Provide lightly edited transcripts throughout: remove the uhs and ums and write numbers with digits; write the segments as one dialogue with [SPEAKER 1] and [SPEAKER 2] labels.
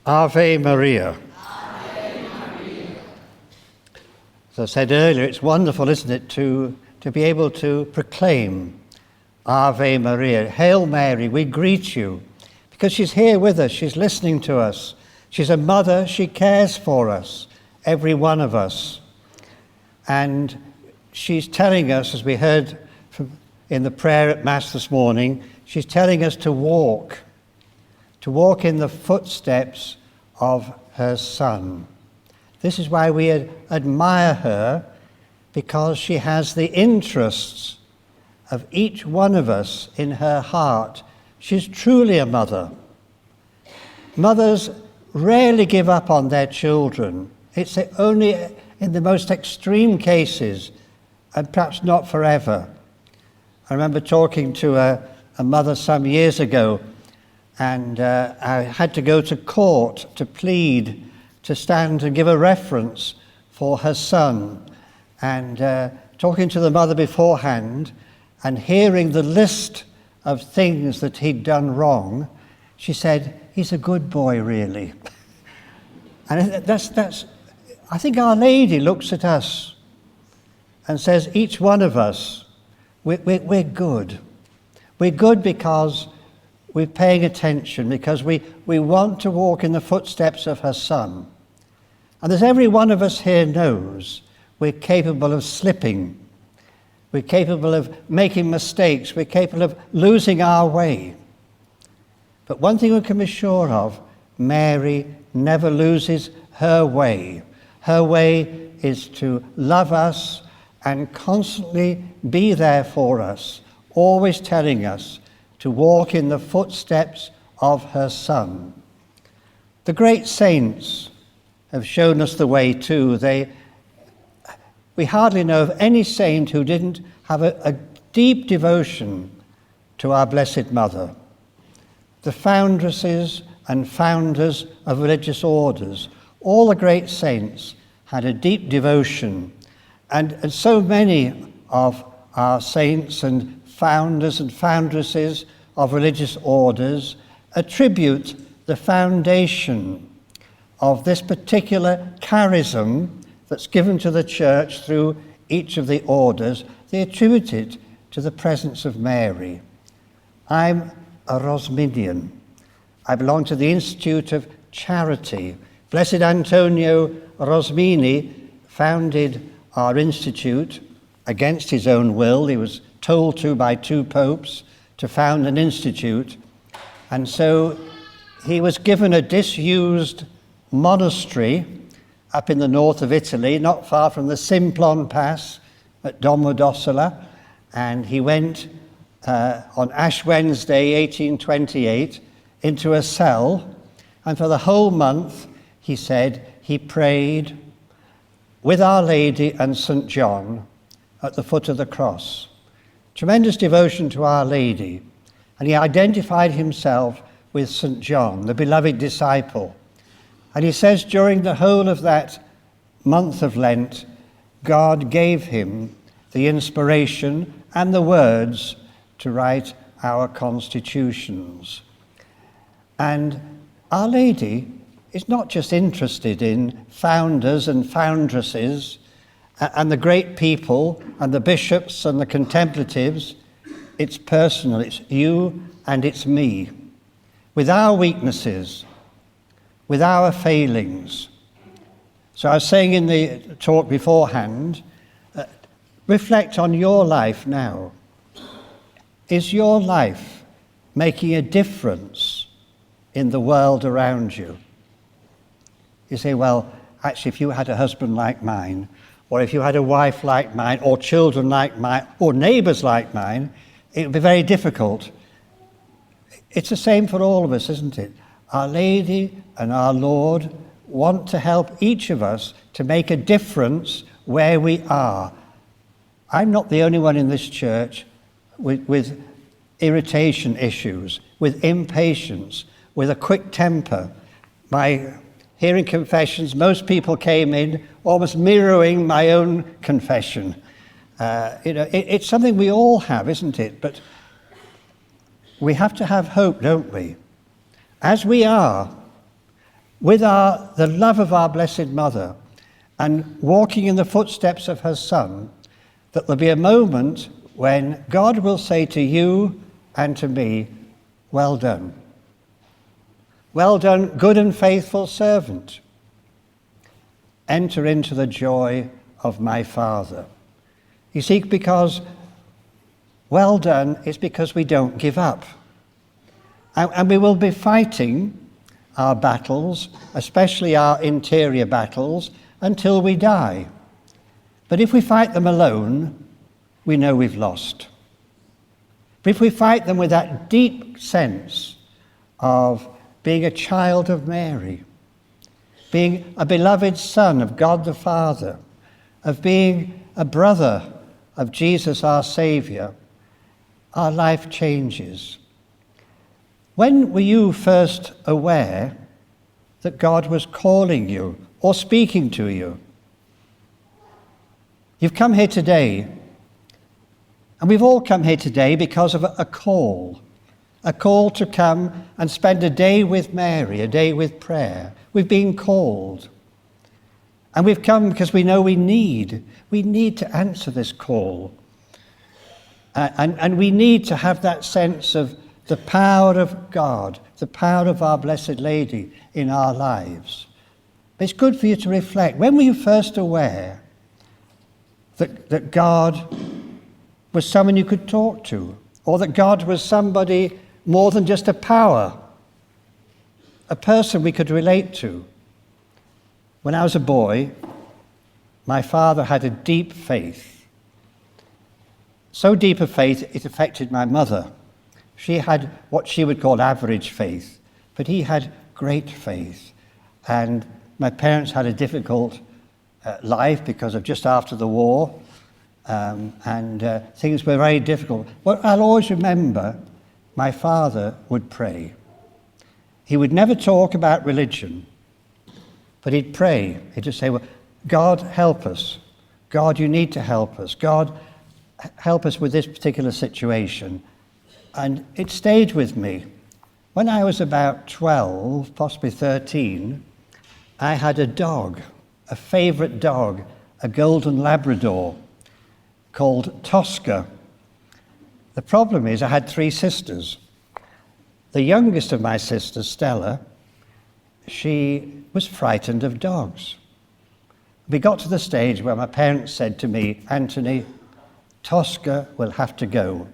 [SPEAKER 1] Ave Maria.
[SPEAKER 2] Ave Maria.
[SPEAKER 1] As I said earlier, it's wonderful, isn't it, to be able to proclaim Ave Maria. Hail Mary, we greet you. Because she's here with us, she's listening to us. She's a mother, she cares for us, every one of us. And she's telling us, as we heard in the prayer at Mass this morning, she's telling us to walk in the footsteps of her Son. This is why we admire her, because she has the interests of each one of us in her heart. She's truly a mother. Mothers rarely give up on their children. It's only in the most extreme cases, and perhaps not forever. I remember talking to a mother some years ago, and I had to go to court to plead, to stand and give a reference for her son. And talking to the mother beforehand and hearing the list of things that he'd done wrong, she said, "He's a good boy, really." And that's. I think Our Lady looks at us and says, each one of us, we're good. We're good because we're paying attention, because we want to walk in the footsteps of her Son. And as every one of us here knows, we're capable of slipping. We're capable of making mistakes. We're capable of losing our way. But one thing we can be sure of, Mary never loses her way. Her way is to love us and constantly be there for us, always telling us to walk in the footsteps of her Son. The great saints have shown us the way too. We hardly know of any saint who didn't have a deep devotion to our Blessed Mother. The foundresses and founders of religious orders, all the great saints had a deep devotion. And so many of our saints and founders and foundresses of religious orders attribute the foundation of this particular charism that's given to the Church through each of the orders. They attribute it to the presence of Mary. I'm a Rosminian. I belong to the Institute of Charity. Blessed Antonio Rosmini founded our institute against his own will. He was told to by two popes to found an institute. And so he was given a disused monastery up in the north of Italy, not far from the Simplon Pass at Domodossola. And he went on Ash Wednesday, 1828, into a cell. And for the whole month, he said, he prayed with Our Lady and St. John at the foot of the cross. Tremendous devotion to Our Lady. And he identified himself with St. John, the beloved disciple. And he says during the whole of that month of Lent, God gave him the inspiration and the words to write our constitutions. And Our Lady is not just interested in founders and foundresses and the great people and the bishops and the contemplatives. It's personal. It's you and it's me. With our weaknesses, with our failings. So I was saying in the talk beforehand, reflect on your life now. Is your life making a difference in the world around you? You say, well, actually, if you had a husband like mine, or if you had a wife like mine, or children like mine, or neighbours like mine, it would be very difficult. It's the same for all of us, isn't it? Our Lady and our Lord want to help each of us to make a difference where we are. I'm not the only one in this church with irritation issues, with impatience, with a quick temper. By hearing confessions, most people came in almost mirroring my own confession. It's something we all have, isn't it? But we have to have hope, don't we? As we are, with the love of our Blessed Mother and walking in the footsteps of her Son, that there'll be a moment when God will say to you and to me, well done. Well done, good and faithful servant. Enter into the joy of my Father. You see, because well done is because we don't give up. And we will be fighting our battles, especially our interior battles, until we die. But if we fight them alone, we know we've lost. But if we fight them with that deep sense of being a child of Mary, being a beloved son of God the Father, of being a brother of Jesus our Saviour, our life changes. When were you first aware that God was calling you or speaking to you? You've come here today, and we've all come here today because of a call to come and spend a day with Mary, a day with prayer. We've been called. And we've come because we know we need to answer this call. And we need to have that sense of the power of God, the power of our Blessed Lady in our lives. It's good for you to reflect. When were you first aware that God was someone you could talk to, or that God was somebody more than just a power, a person we could relate to? When I was a boy, my father had a deep faith. So deep a faith, it affected my mother. She had what she would call average faith, but he had great faith. And my parents had a difficult life because of just after the war, and things were very difficult. Well, I'll always remember my father would pray. He would never talk about religion, but he'd pray. He'd just say, well, God, help us. God, you need to help us. God, help us with this particular situation. And it stayed with me. When I was about 12, possibly 13, I had a dog, a favourite dog, a golden Labrador called Tosca. The problem is I had 3 sisters. The youngest of my sisters, Stella, she was frightened of dogs. We got to the stage where my parents said to me, Anthony, Tosca will have to go.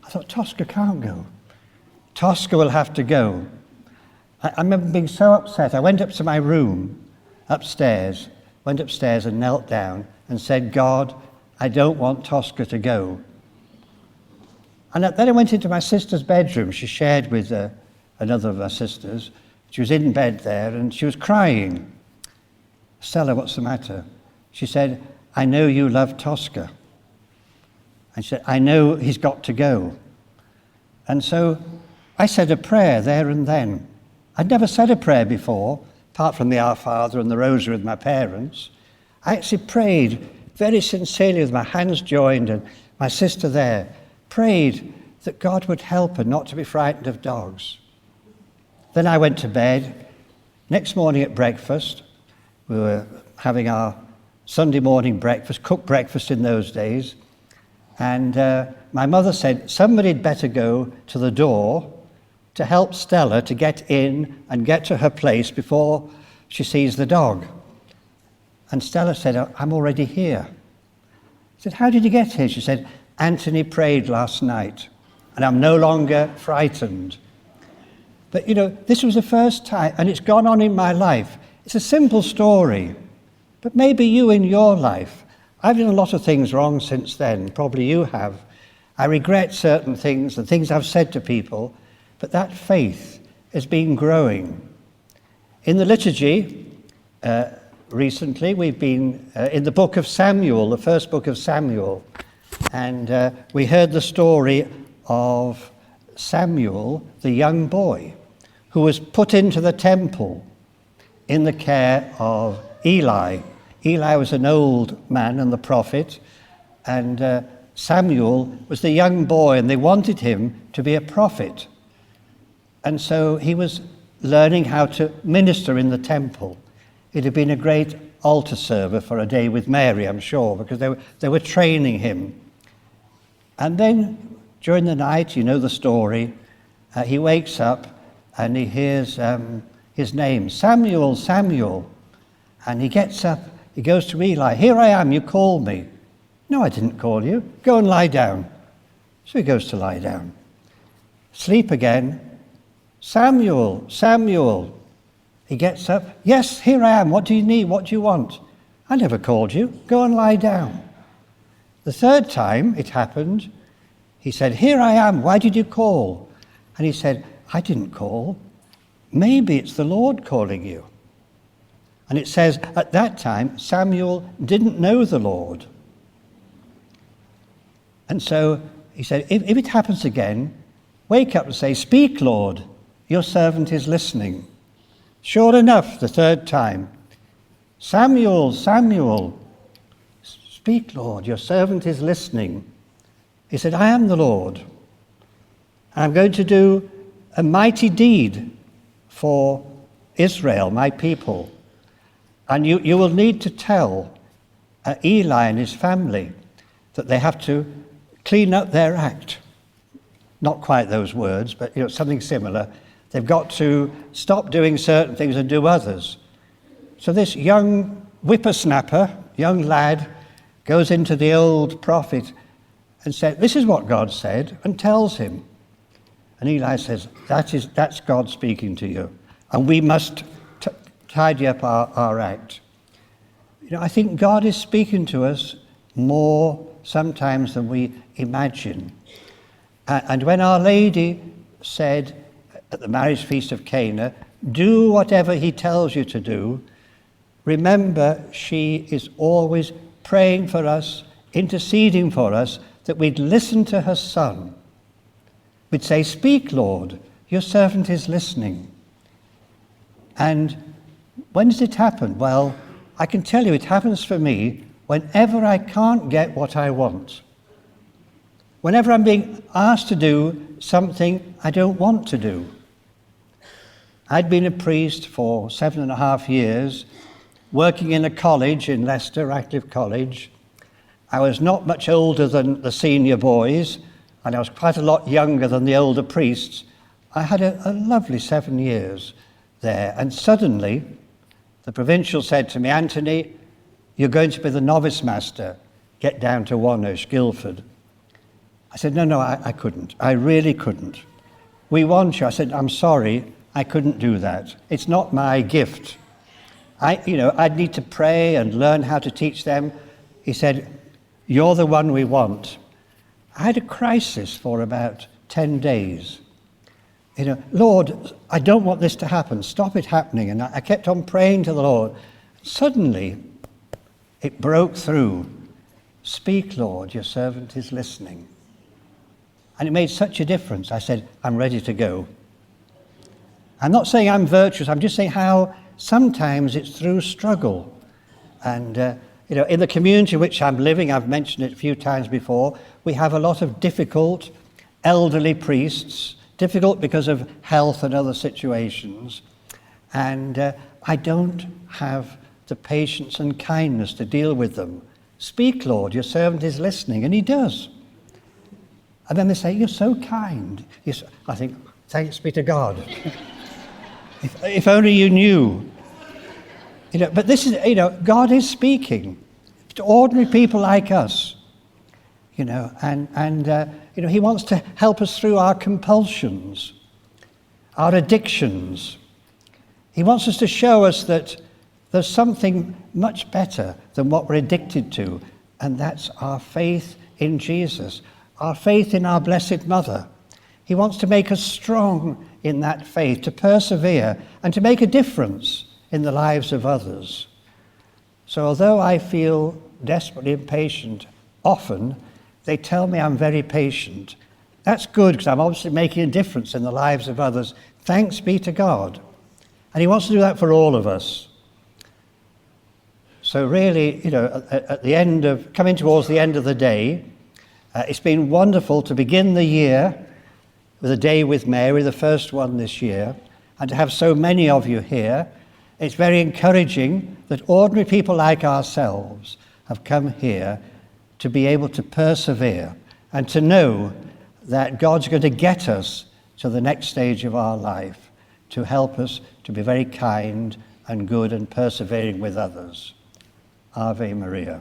[SPEAKER 1] I thought, Tosca can't go. Tosca will have to go. I remember being so upset. I went up to my room upstairs, and knelt down and said, God, I don't want Tosca to go. And then I went into my sister's bedroom. She shared with another of my sisters. She was in bed there and she was crying. Stella, what's the matter? She said, I know you love Tosca. And she said, I know he's got to go. And so I said a prayer there and then. I'd never said a prayer before, apart from the Our Father and the Rosary with my parents. I actually prayed very sincerely with my hands joined and my sister there, prayed that God would help her not to be frightened of dogs. Then I went to bed. Next morning at breakfast, we were having our Sunday morning breakfast, cooked breakfast in those days, and my mother said somebody'd better go to the door to help Stella to get in and get to her place before she sees the dog. And Stella said, I'm already here. I said, how did you get here? She said, Anthony prayed last night and I'm no longer frightened. But this was the first time, and it's gone on in my life. It's a simple story, but maybe you in your life. I've done a lot of things wrong since then, probably you have. I regret certain things and things I've said to people, but that faith has been growing. In the liturgy, recently, we've been in the book of Samuel, the first book of Samuel, and we heard the story of Samuel, the young boy, who was put into the temple in the care of Eli. Eli was an old man and the prophet, and Samuel was the young boy, and they wanted him to be a prophet. And so he was learning how to minister in the temple. He'd have been a great altar server for A Day with Mary, I'm sure, because they were training him. And then during the night, you know the story, he wakes up and he hears his name, Samuel, Samuel. And he gets up, he goes to Eli, here I am, you called me. No, I didn't call you. Go and lie down. So he goes to lie down. Sleep again. Samuel, Samuel. He gets up. Yes, here I am. What do you need? What do you want? I never called you. Go and lie down. The third time it happened, he said, here I am. Why did you call? And he said, I didn't call. Maybe it's the Lord calling you. And it says, at that time, Samuel didn't know the Lord. And so he said, if it happens again, wake up and say, speak, Lord, your servant is listening. Sure enough, the third time, Samuel, Samuel, speak, Lord, your servant is listening. He said, I am the Lord. I'm going to do a mighty deed for Israel, my people. And you will need to tell Eli and his family that they have to clean up their act. Not quite those words, but something similar. They've got to stop doing certain things and do others. So this young whippersnapper, young lad, goes into the old prophet and says, this is what God said, and tells him. And Eli says, that's God speaking to you. And we must tidy up our act. I think God is speaking to us more sometimes than we imagine. And when Our Lady said at the marriage feast of Cana, do whatever he tells you to do, remember she is always praying for us, interceding for us, that we'd listen to her son. We'd say, speak, Lord, your servant is listening. And when does it happen? Well, I can tell you it happens for me whenever I can't get what I want. Whenever I'm being asked to do something I don't want to do. I'd been a priest for 7.5 years, working in a college in Leicester, Radcliffe College. I was not much older than the senior boys, and I was quite a lot younger than the older priests. I had a lovely 7 years there, and suddenly the provincial said to me, Anthony, you're going to be the novice master. Get down to Wonersh, Guildford. I said, no, I couldn't. I really couldn't. We want you. I said, I'm sorry, I couldn't do that. It's not my gift. I'd need to pray and learn how to teach them. He said, you're the one we want. I had a crisis for about 10 days. Lord, I don't want this to happen. Stop it happening. And I kept on praying to the Lord. Suddenly, it broke through. Speak, Lord, your servant is listening. And it made such a difference. I said, I'm ready to go. I'm not saying I'm virtuous. I'm just saying how sometimes it's through struggle. And, in the community in which I'm living, I've mentioned it a few times before, we have a lot of difficult elderly priests, difficult because of health and other situations. And I don't have the patience and kindness to deal with them. Speak, Lord, your servant is listening. And he does. And then they say, you're so kind. I think, thanks be to God. if only you knew. But this is, God is speaking to ordinary people like us. And he wants to help us through our compulsions, our addictions. He wants us to show us that there's something much better than what we're addicted to, and that's our faith in Jesus, our faith in our Blessed Mother. He wants to make us strong in that faith, to persevere and to make a difference in the lives of others. So although I feel desperately impatient often, they tell me I'm very patient. That's good, because I'm obviously making a difference in the lives of others. Thanks be to God. And he wants to do that for all of us. So really, at the end of, coming towards the end of the day, it's been wonderful to begin the year with A Day with Mary, the first one this year, and to have so many of you here. It's very encouraging that ordinary people like ourselves have come here to be able to persevere and to know that God's going to get us to the next stage of our life, to help us to be very kind and good and persevering with others. Ave Maria.